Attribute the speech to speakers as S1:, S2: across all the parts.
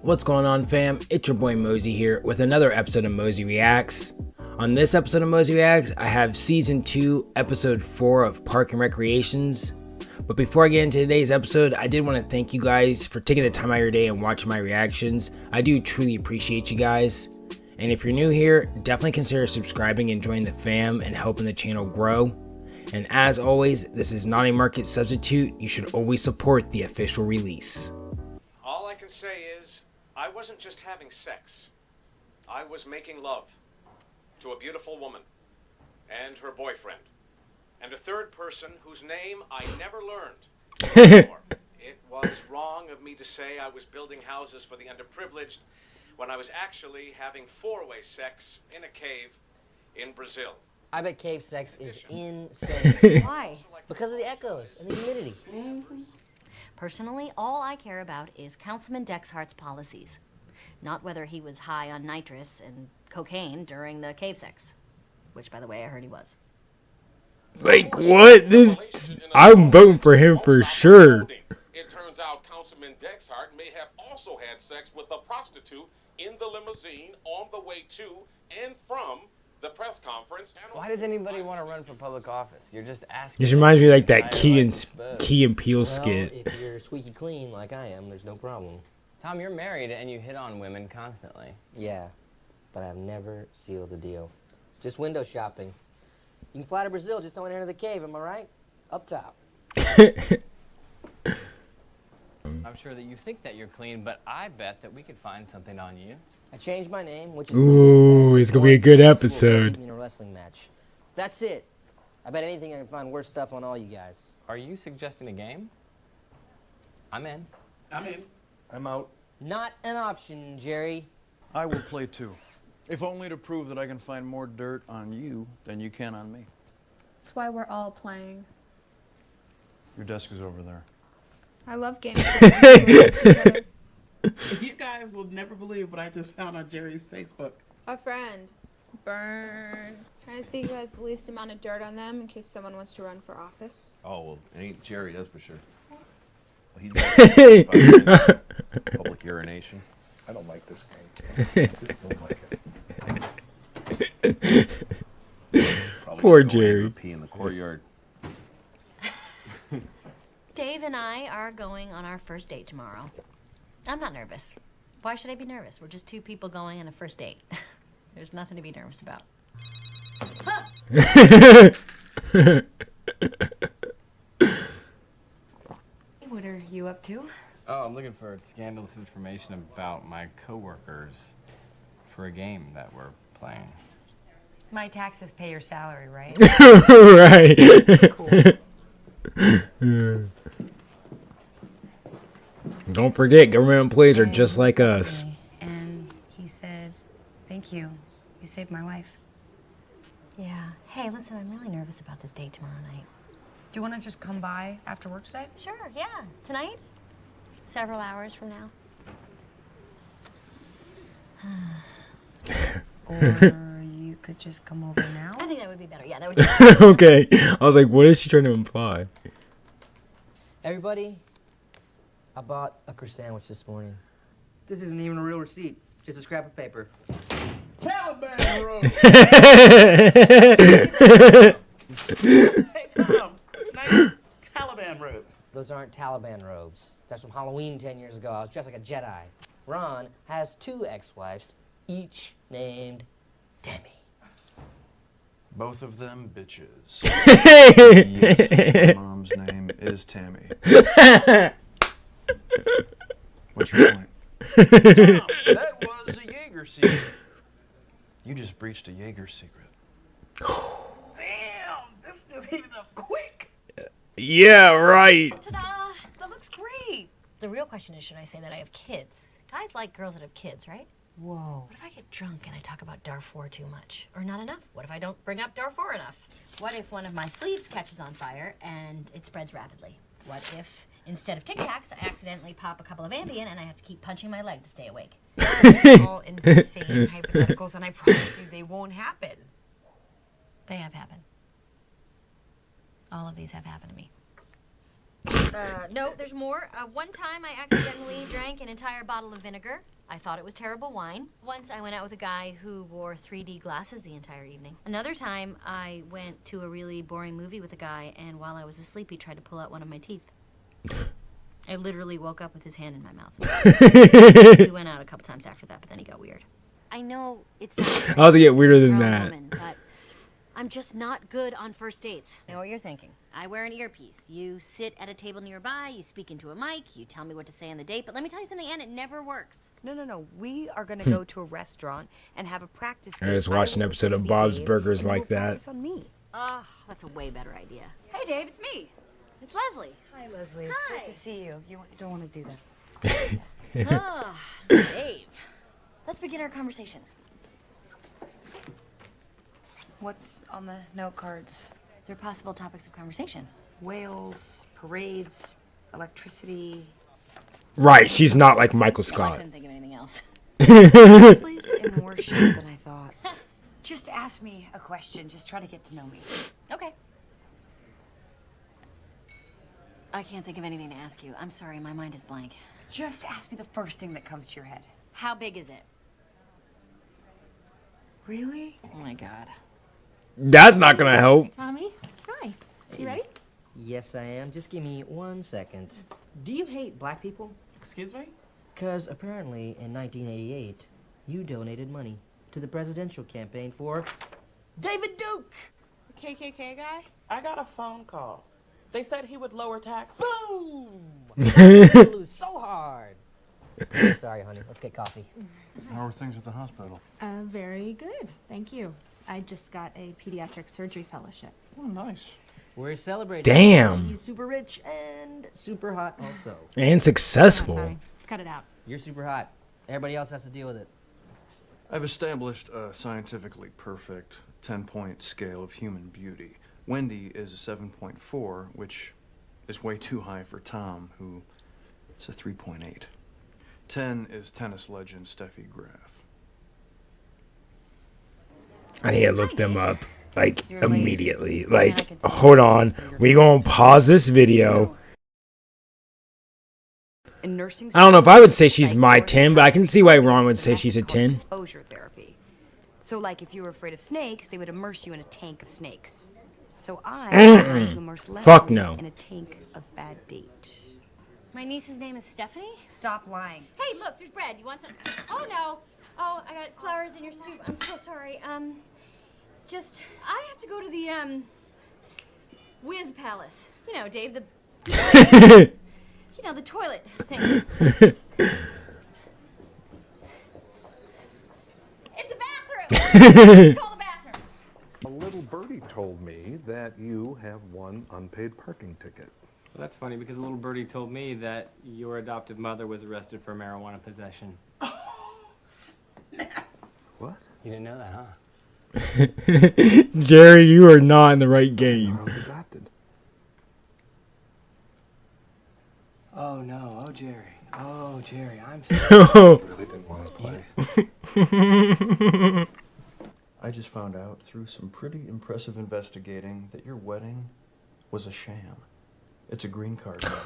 S1: What's going on, fam? It's your boy Mozy here with another episode of Mozy Reacts. On this episode of Mozy Reacts, I have Season 2, Episode 4 of Park and Recreations. But before I get into today's episode, I did want to thank you guys for taking the time out of your day and watching my reactions. I do truly appreciate you guys. And if you're new here, definitely consider subscribing and joining the fam and helping the channel grow. And as always, this is not a market substitute. You should always support the official release.
S2: All I can say is, I wasn't just having sex. I was making love to a beautiful woman and her boyfriend and a third person whose name I never learned. It was wrong of me to say I was building houses for the underprivileged when I was actually having four-way sex in a cave in Brazil.
S3: I bet cave sex is insane.
S4: Why?
S3: Because of the echoes and the humidity.
S4: Personally, all I care about is Councilman Dexhart's policies. Not whether he was high on nitrous and cocaine during the cave sex. Which, by the way, I heard he was.
S1: Like, what? I'm voting for him for sure.
S5: It turns out Councilman Dexhart may have also had sex with a prostitute in the limousine on the way to and from the press conference.
S6: Why does anybody want to run for public office? You're just asking.
S1: This reminds me of like that Key and Peele
S3: Well,
S1: skit.
S3: if you're squeaky clean like I am, there's no problem.
S6: Tom, you're married and you hit on women constantly.
S3: Yeah, but I've never sealed a deal. Just window shopping. You can fly to Brazil, just don't enter the cave, am I right? Up top.
S6: I'm sure that you think that you're clean, but I bet that we could find something on you.
S3: I changed my name, which is...
S1: Ooh, it's gonna be a good episode.
S3: ...in a wrestling match. That's it. I bet anything I can find worse stuff on all you guys.
S6: Are you suggesting a game? I'm in.
S7: I'm in.
S8: I'm out.
S3: Not an option, Jerry.
S8: I will play too. If only to prove that I can find more dirt on you than you can on me.
S9: That's why we're all playing.
S8: Your desk is over there.
S9: I love games.
S7: You guys will never believe what I just found on Jerry's Facebook.
S9: A friend. Burn. Trying to see who has the least amount of dirt on them in case someone wants to run for office.
S10: Oh, well, it ain't Jerry, that's for sure. Well, he's got public urination. I don't like this game. I just don't like it.
S1: Poor Jerry.
S10: Pee in the courtyard.
S4: Dave and I are going on our first date tomorrow. I'm not nervous. Why should I be nervous? We're just two people going on a first date. There's nothing to be nervous about. What are you up to?
S6: Oh, I'm looking for scandalous information about my coworkers for a game that we're playing.
S11: My taxes pay your salary, right?
S1: Right.
S11: Cool.
S1: Don't forget, government employees are just like us.
S11: And he said, thank you. You saved my life.
S4: Yeah. Hey, listen, I'm really nervous about this date tomorrow night.
S11: Do you want to just come by after work today?
S4: Sure, yeah. Tonight? Several hours from now.
S11: Or you could just come over now?
S4: I think that would be better. Yeah, that would be better.
S1: Okay. I was like, what is she trying to imply?
S3: Everybody, I bought a croissant sandwich this morning. This isn't even a real receipt, just a scrap of paper.
S7: Taliban road! Hey, Tom. Nice Taliban robes.
S3: Those aren't Taliban robes. That's from Halloween 10 years ago. I was dressed like a Jedi. Ron has two ex-wives, each named Demi.
S8: Both of them bitches. Yes, mom's name is Tammy. What's your point? Tom, that was a Jaeger secret. You just breached a Jaeger secret.
S7: Damn, this just heated up quick.
S1: Yeah, right.
S4: Ta-da!
S11: That looks great.
S4: The real question is, should I say that I have kids? Guys like girls that have kids, right?
S11: Whoa.
S4: What if I get drunk and I talk about Darfur too much? Or not enough? What if I don't bring up Darfur enough? What if one of my sleeves catches on fire and it spreads rapidly? What if, instead of Tic Tacs, I accidentally pop a couple of Ambien and I have to keep punching my leg to stay awake?
S11: They're all insane hypotheticals, and I promise you they won't happen.
S4: They have happened. All of these have happened to me. No, there's more. One time I accidentally drank an entire bottle of vinegar. I thought it was terrible wine. Once I went out with a guy who wore 3D glasses the entire evening. Another time I went to a really boring movie with a guy, and while I was asleep he tried to pull out one of my teeth. I literally woke up with his hand in my mouth. We went out a couple times after that, but then he got weird. I know it's
S1: I also get weirder than that.
S4: woman, but I'm just not good on first dates. I know what you're thinking. I wear an earpiece. You sit at a table nearby, you speak into a mic, you tell me what to say on the date, but let me tell you something, Ann, it never works.
S11: No. We are going to go to a restaurant and have a practice
S1: I
S11: date.
S1: just watched an episode of Bob's Burgers
S11: and then
S1: like
S11: we'll
S1: that.
S11: practice on me.
S4: Oh, that's a way better idea. Hey, Dave, it's me. It's Leslie.
S11: Hi, Leslie. It's
S4: Hi.
S11: great to see you. You don't want to do that.
S4: Oh, Dave. Let's begin our conversation.
S11: What's on the note cards?
S4: They're possible topics of conversation.
S11: Whales, parades, electricity.
S1: Right, she's not like Michael
S4: I
S1: Scott.
S4: couldn't think of anything else.
S11: Leslie's in more shape than I thought. Just ask me a question. Just try to get to know me.
S4: Okay. I can't think of anything to ask you. I'm sorry, my mind is blank.
S11: Just ask me the first thing that comes to your head.
S4: How big is it?
S11: Really?
S4: Oh my God.
S1: That's not gonna help.
S9: Tommy, hi. You ready?
S3: Yes, I am. Just give me 1 second. Do you hate black people?
S7: Excuse me?
S3: Because apparently in 1988, you donated money to the presidential campaign for David Duke.
S9: The KKK guy?
S7: I got a phone call. They said he would lower taxes.
S3: Boom! You lose so hard. Sorry, honey. Let's get coffee.
S10: How are things at the hospital?
S9: Very good. Thank you. I just got a pediatric surgery fellowship.
S10: Oh, nice.
S3: We're celebrating.
S1: Damn.
S3: She's super rich and super hot also.
S1: And successful.
S9: Tommy, cut it out.
S3: You're super hot. Everybody else has to deal with it.
S8: I've established a scientifically perfect 10-point scale of human beauty. Wendy is a 7.4, which is way too high for Tom, who is a 3.8. 10 is tennis legend Steffi Graf.
S1: I need to look them up, like,
S11: You're late.
S1: immediately.
S11: I
S1: Like,
S11: can see
S1: hold
S11: it.
S1: on.
S11: Just under
S1: We gonna
S11: glass.
S1: pause this video.
S11: In nursing
S1: I don't know if I would say
S11: school,
S1: she's my
S11: psych
S1: 10, but I can see why
S11: ward
S1: Ron
S11: is
S1: would
S11: a
S1: say she's a
S11: method called
S1: 10.
S11: Exposure therapy. So, like, if you were afraid of snakes, they would immerse you in a tank of snakes. So I learned to immerse
S1: Fuck
S11: Leslie
S1: no.
S11: in a tank of bad date.
S4: My niece's name is Stephanie?
S11: Stop lying.
S4: Hey, look, there's bread. You want some? Oh, no. Oh, I got flowers in your soup. I'm so sorry. Just, I have to go to the, Whiz Palace. You know, Dave, the, you know, the toilet thing. It's a bathroom. It's called a bathroom.
S12: A little birdie told me that you have one unpaid parking ticket.
S6: Well, that's funny because a little birdie told me that your adopted mother was arrested for marijuana possession.
S12: What?
S6: You didn't know that, huh?
S1: Jerry, you are not in the right game.
S12: I was adopted.
S6: Oh no, oh Jerry. Oh Jerry, I'm sorry.
S12: I really didn't want to play.
S8: I just found out through some pretty impressive investigating that your wedding was a sham. It's a green card marriage.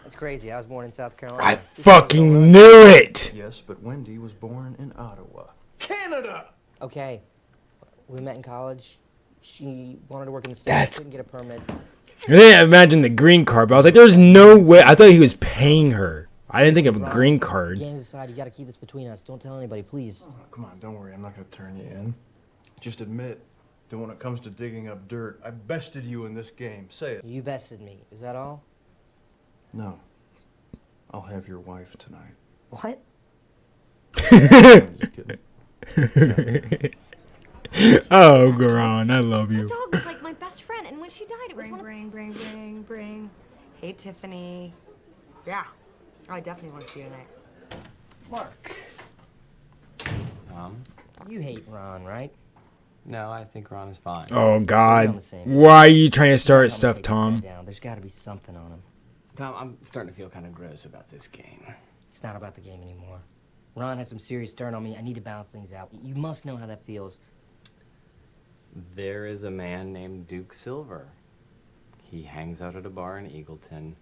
S3: That's crazy. I was born in South Carolina.
S1: I fucking knew it.
S8: Yes, but Wendy was born in Ottawa. Canada!
S3: Okay. We met in college. She wanted to work in the
S1: That's-
S3: States, couldn't get a permit.
S1: I didn't imagine the green card, but I was like, there's no way. I thought he was paying her. I didn't think of a green card.
S3: Games aside, you gotta keep this between us. Don't tell anybody, please.
S8: Oh, come on, don't worry. I'm not going to turn you in. Just admit that when it comes to digging up dirt, I bested you in this game. Say it.
S3: You bested me. Is that all?
S8: No. I'll have your wife tonight.
S3: What?
S8: I'm just kidding.
S1: Oh, Garon, I love
S4: The
S1: you.
S4: dog was like my best friend, and when she died, it was one of...
S11: Bring. Hey, Tiffany. Yeah. I definitely want to see you tonight.
S6: Mark.
S3: You hate Ron, right?
S6: No, I think Ron is fine.
S1: Oh, God. Why are you trying to start stuff, Tom?
S3: There's gotta be something on him.
S6: Tom, I'm starting to feel kind of gross about this game.
S3: It's not about the game anymore. Ron has some serious dirt on me. I need to balance things out. You must know how that feels.
S6: There is a man named Duke Silver. He hangs out at a bar in Eagleton.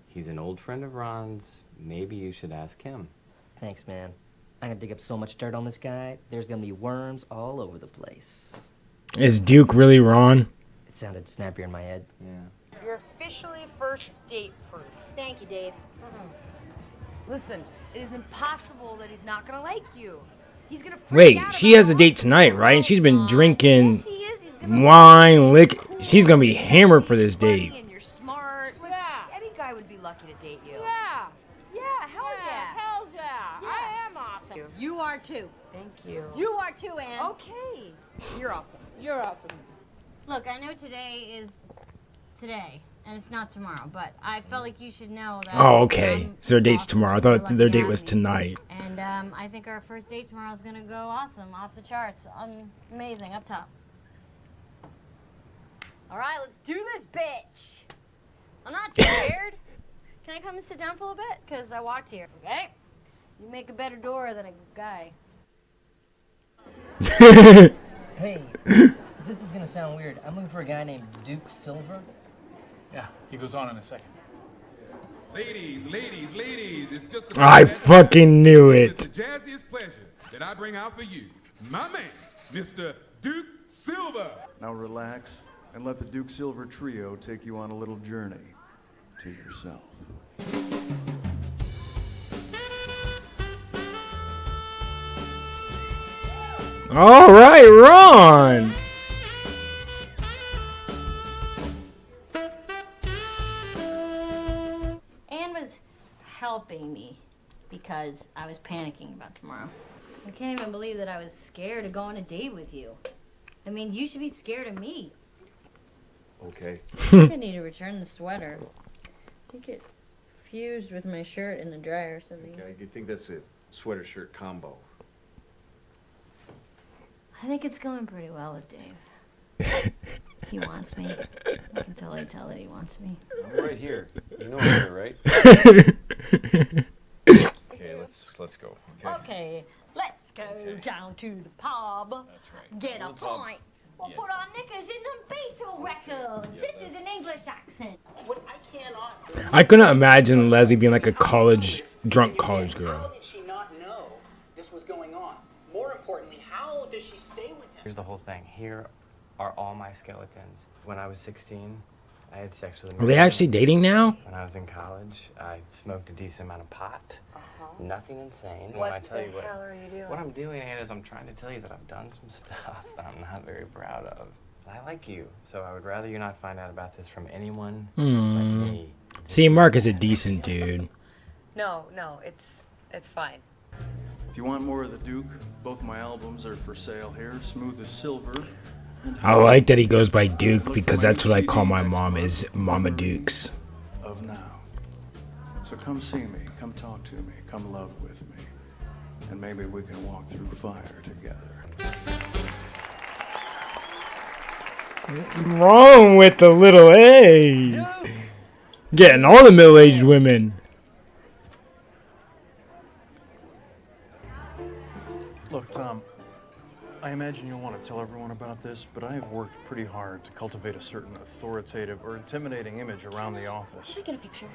S6: He's an old friend of Ron's. Maybe you should ask him.
S3: Thanks, man. I'm gonna dig up so much dirt on this guy, there's gonna be worms all over the place.
S1: Is Duke really Ron?
S3: It sounded snappier in my head.
S11: Yeah. You're officially first date proof.
S4: Thank you, Dave.
S11: Listen, it is impossible that he's not gonna like you. He's gonna freak
S1: Wait,
S11: out
S1: she
S11: about
S1: has a date
S11: us.
S1: tonight, right? And she's been drinking
S11: Yes, he is. He's gonna
S1: wine, liquor. She's gonna be hammered for this date.
S11: and you're smart. Like, any guy would be lucky to date you.
S4: Yeah.
S11: Yeah, hell yeah.
S4: Hells yeah. I am awesome. You are too.
S11: Thank you.
S4: You are too, Ann.
S11: Okay. You're awesome.
S4: You're awesome. Look, I know today is today, and it's not tomorrow, but I felt like you should know that.
S1: Oh, okay. So their date's
S4: awesome.
S1: tomorrow. I
S4: You're
S1: thought
S4: lucky
S1: their
S4: to
S1: date
S4: have
S1: was
S4: me.
S1: tonight.
S4: And I think our first date tomorrow is gonna go awesome, off the charts. Amazing, up top. All right, let's do this, bitch. I'm not scared. Can I come and sit down for a little bit? Because I walked here, okay? You make a better door than a guy.
S3: Hey, this is gonna sound weird. I'm looking for a guy named Duke Silver.
S13: Yeah, he goes on in a second.
S14: Ladies, it's just
S1: I fucking knew it.
S14: the jazziest pleasure that I bring out for you, my man, Mr. Duke Silver.
S8: Now relax and let the Duke Silver Trio take you on a little journey to yourself.
S1: All right, Ron.
S4: Anne was helping me because I was panicking about tomorrow. I can't even believe that I was scared to go on a date with you. I mean, you should be scared of me.
S10: Okay.
S4: I need to return the sweater. I think it fused with my shirt in the dryer or something.
S10: Okay, you think that's a sweater shirt combo?
S4: I think it's going pretty well with Dave. He wants me. I can totally tell that he wants me.
S10: I'm right here. You know I'm here, right? Okay, let's go.
S4: Okay, let's go down to the pub.
S10: That's right.
S4: Get a
S10: The pub.
S4: pint. We'll
S10: Yes.
S4: put our knickers in the Beatle records. This is an English accent.
S1: I couldn't imagine Leslie being like a drunk college
S15: How
S1: girl.
S15: did she not know this was going on? More importantly, how does she stay with him?
S6: Here's the whole thing. Here are all my skeletons. When I was 16, I had sex with a
S1: Are they actually dating now?
S6: When I was in college, I smoked a decent amount of pot. Nothing insane.
S11: What
S6: when I tell
S11: the
S6: you what,
S11: hell are you doing?
S6: What I'm doing, Ann, is I'm trying to tell you that I've done some stuff that I'm not very proud of. But I like you, so I would rather you not find out about this from anyone but me.
S1: See, Mark is a decent dude.
S11: No, it's fine.
S8: If you want more of the Duke, both my albums are for sale here. Smooth as Silver.
S1: I like that he goes by Duke because that's what I call my mom is Mama Dukes.
S8: Of now. So come see me, come talk to me, come love with me. And maybe we can walk through fire together.
S1: What's wrong with the little A? Getting all the middle-aged women.
S8: Look, Tom, I imagine you'll want to tell everyone about this, but I have worked pretty hard to cultivate a certain authoritative or intimidating image around the office.
S4: Should I get a picture?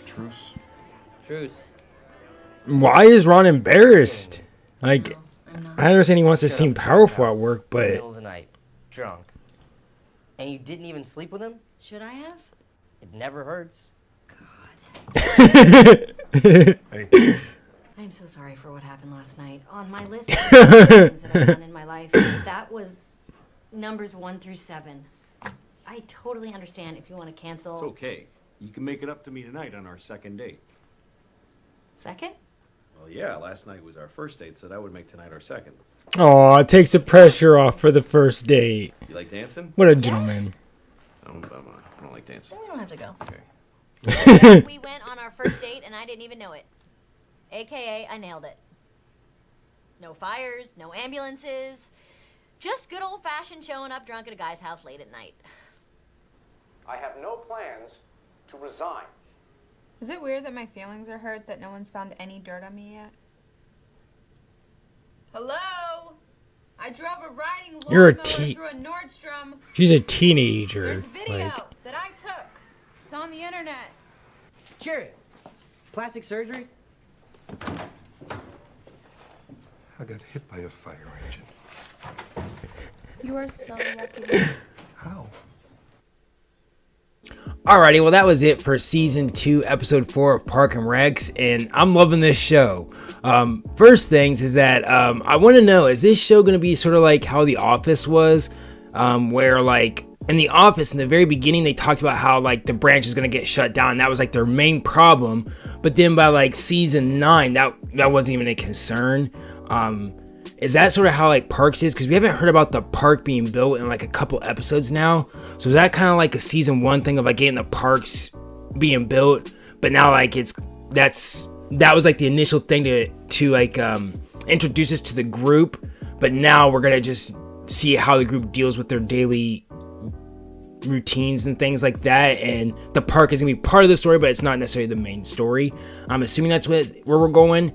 S8: Truce?
S3: Truce.
S1: Why is Ron embarrassed? Like, I understand he wants to seem powerful at work,
S3: In the
S1: but
S3: middle of the night, drunk. And you didn't even sleep with him?
S4: Should I have?
S3: It never hurts.
S4: I'm so sorry for what happened last night. On my list of things that I've done in my life, that was numbers 1 through 7. I totally understand if you want to cancel.
S10: It's okay. You can make it up to me tonight on our second date.
S4: Second?
S10: Well, yeah, last night was our first date, so that would make tonight our second.
S1: oh, it takes the pressure off for the first date.
S10: You like dancing?
S1: What a gentleman.
S10: I don't like dancing.
S4: Then we don't have to go.
S10: Okay.
S4: We went on our first date and I didn't even know it. AKA, I nailed it. No fires, no ambulances. Just good old-fashioned showing up drunk at a guy's house late at night.
S2: I have no plans to resign.
S9: Is it weird that my feelings are hurt that no one's found any dirt on me yet? Hello? I drove a riding
S1: You're a
S9: lawnmower
S1: teen-
S9: through a Nordstrom.
S1: She's a teenager.
S9: There's video
S1: Like,
S9: that I took. It's on the internet.
S3: Sure. Plastic surgery?
S12: I got hit by a fire engine.
S9: You are so lucky.
S12: How?
S1: Alrighty, well that was it for season 2, episode 4 of Park and Recs, and I'm loving this show. First things is that I want to know, is this show going to be sort of like how The Office was, where like in The Office in the very beginning they talked about how like the branch is going to get shut down, and that was like their main problem, but then by like season 9 that wasn't even a concern. Is that sort of how like Parks is? Because we haven't heard about the park being built in like a couple episodes now. So is that kind of like a season 1 thing of like getting the parks being built, but now like that was like the initial thing to like introduce us to the group, but now we're gonna just see how the group deals with their daily routines and things like that, and the park is gonna be part of the story, but it's not necessarily the main story. I'm assuming that's where we're going.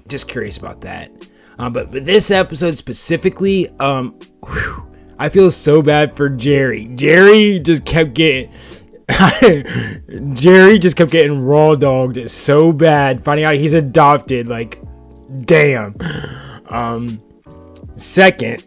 S1: Just curious about that. But this episode specifically, I feel so bad for Jerry. Jerry just kept getting raw dogged so bad, finding out he's adopted. Like, damn. Second,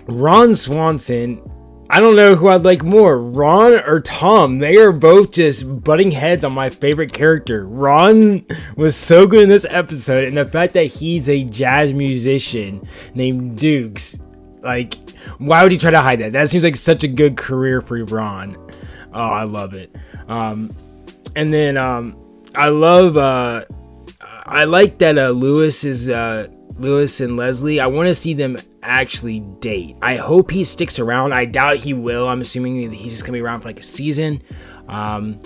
S1: Ron Swanson. I don't know who I'd like more, Ron or Tom. They are both just butting heads on my favorite character. Ron was so good in this episode, and the fact that he's a jazz musician named Dukes, like, why would he try to hide that? That seems like such a good career for Ron. Oh, I love it. And then I like that Lewis and Leslie, I want to see them actually date. I hope he sticks around. I doubt he will. I'm assuming that he's just going to be around for like a season. But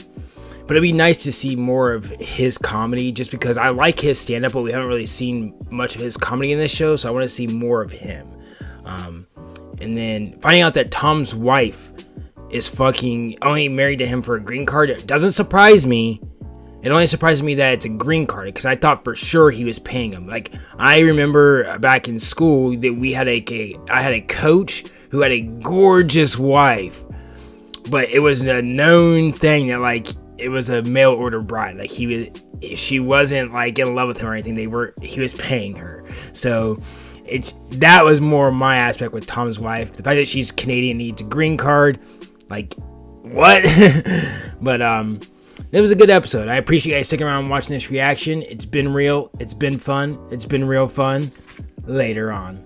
S1: it'd be nice to see more of his comedy, just because I like his stand-up, but we haven't really seen much of his comedy in this show, so I want to see more of him. And then finding out that Tom's wife is fucking only married to him for a green card, it doesn't surprise me. It only surprises me that it's a green card, because I thought for sure he was paying him. Like, I remember back in school that I had a coach who had a gorgeous wife, but it was a known thing that like it was a mail order bride. Like she wasn't like in love with him or anything. He was paying her. So that was more my aspect with Tom's wife. The fact that she's Canadian, needs a green card, like what? But it was a good episode. I appreciate you guys sticking around and watching this reaction. It's been real. It's been fun. It's been real fun. Later on.